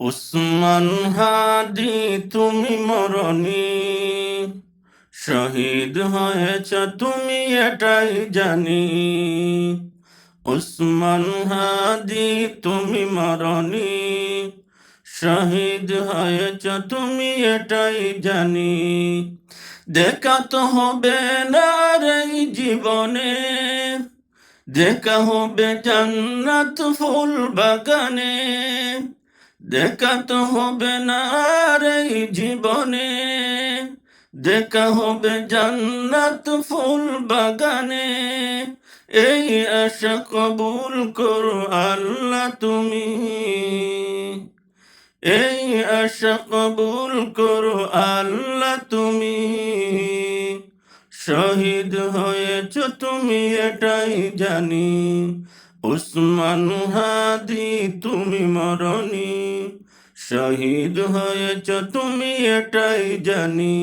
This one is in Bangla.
উসমান হাদি তুমি মরনি, শহীদ হয়েছ তুমি এটাই জানি। উসমান হাদি তুমি মরনি, শহীদ হয়েছ তুমি এটাই জানি। দেখা তো হবে না আর এই জীবনে, দেখা হবে জান্নাত ফুল বাগানে। দেখা তো হবে না আর এই জীবনে, দেখা হবে জান্নাত ফুল বাগানে। এই আশা কবুল করো আল্লাহ তুমি, এই আশা কবুল করো আল্লাহ তুমি। শহীদ হয়েছ তুমি এটাই জানি। উসমান হাদি তুমি মরনি, শহীদ হয়েছ তুমি এটাই জানি।